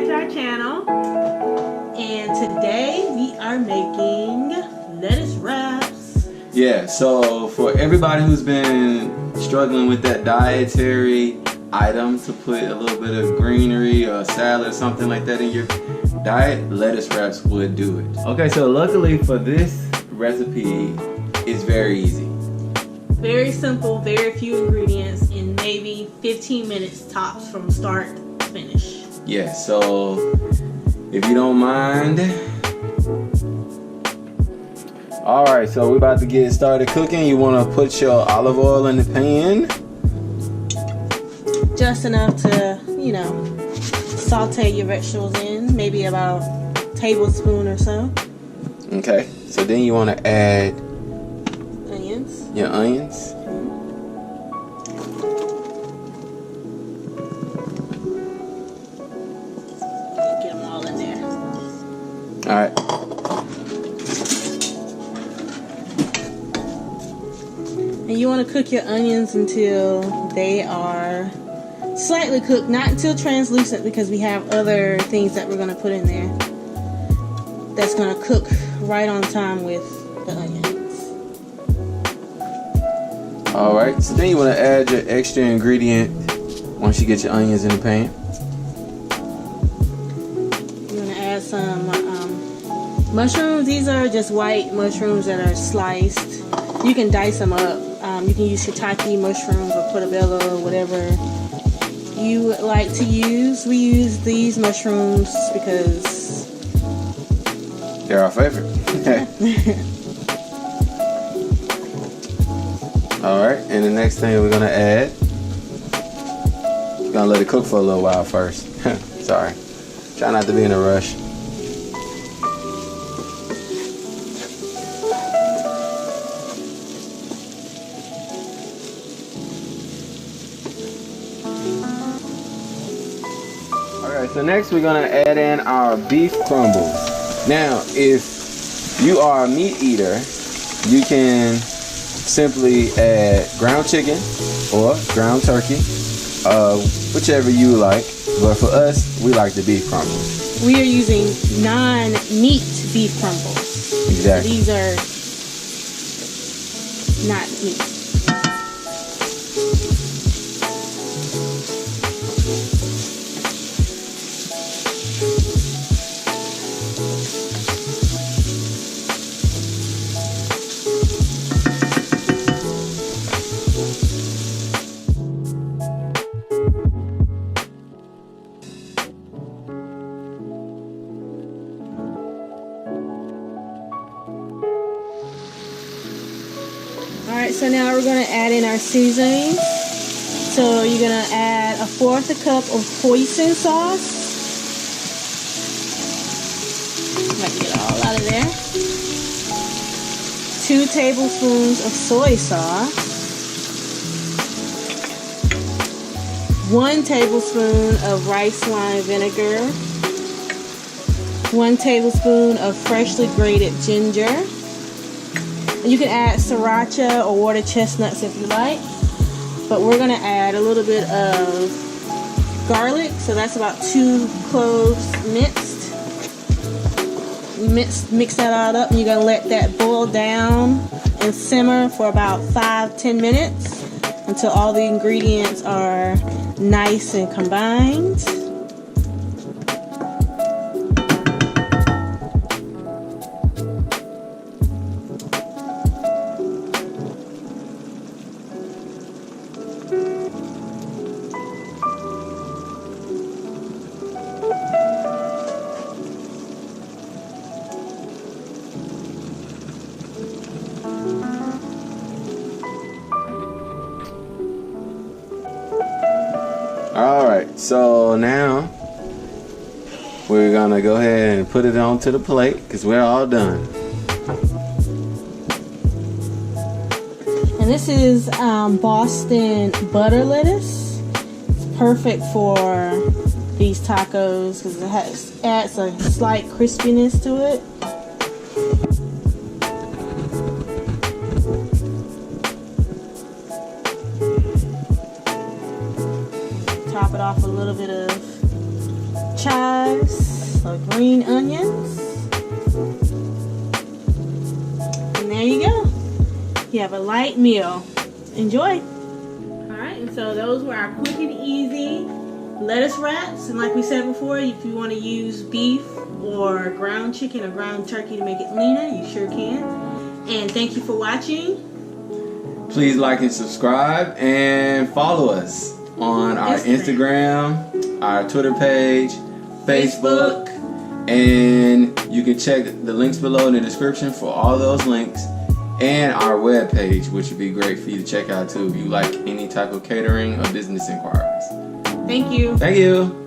back to our channel, and today we are making lettuce wraps. Yeah, so for everybody who's been struggling with that dietary item to put a little bit of greenery or salad or something like that in your diet, lettuce wraps would do it. Okay, so luckily for this recipe, it's very easy. Very simple, very few ingredients, and maybe 15 minutes tops from start to finish. Yeah, so if you don't mind. Alright, so we're about to get started cooking. You want to put your olive oil in the pan. Just enough to, you know, saute your vegetables in, maybe about a tablespoon or so. Okay, so then you want to add Onions. your onions. Get them all in there. Alright. And you want to cook your onions until they are slightly cooked, not until translucent, because we have other things that we're going to put in there that's going to cook right on time with the onions. Alright, so then you want to add your extra ingredient once you get your onions in the pan. You're going to add some mushrooms. These are just white mushrooms that are sliced. You can dice them up. You can use shiitake mushrooms or portobello or whatever you would like to use. We use these mushrooms because they're our favorite. Alright, and the next thing we're going to add, we're going to let it cook for a little while first. Sorry. Try not to be in a rush. Alright, so next we're going to add in our beef crumbles. Now, if you are a meat eater, you can simply add ground chicken or ground turkey, whichever you like. But for us, we like the beef crumbles. we are using non-meat beef crumbles. Exactly. These are not meat. Alright, so now we're going to add in our seasonings. So you're going to add 1/4 cup of hoisin sauce. Let me get it all out of there. 2 tablespoons of soy sauce. 1 tablespoon of rice wine vinegar. 1 tablespoon of freshly grated ginger. You can add sriracha or water chestnuts if you like, but we're going to add a little bit of garlic, so that's about 2 cloves minced. Mix that all up, and you're going to let that boil down and simmer for about 5-10 minutes until all the ingredients are nice and combined. Alright, so now we're gonna go ahead and put it onto the plate because we're all done. And this is Boston butter lettuce. It's perfect for these tacos because it adds a slight crispiness to it. Top it off with a little bit of chive. green onions. And there you go. You have a light meal. Enjoy. Alright, and so those were our quick and easy lettuce wraps. And like we said before, if you want to use beef or ground chicken or ground turkey to make it leaner, you sure can. And thank you for watching. Please like and subscribe and follow us on our Instagram, our Twitter page, Facebook, and you can check the links below in the description for all those links, and our webpage, which would be great for you to check out too if you like any type of catering or business inquiries. Thank you. Thank you.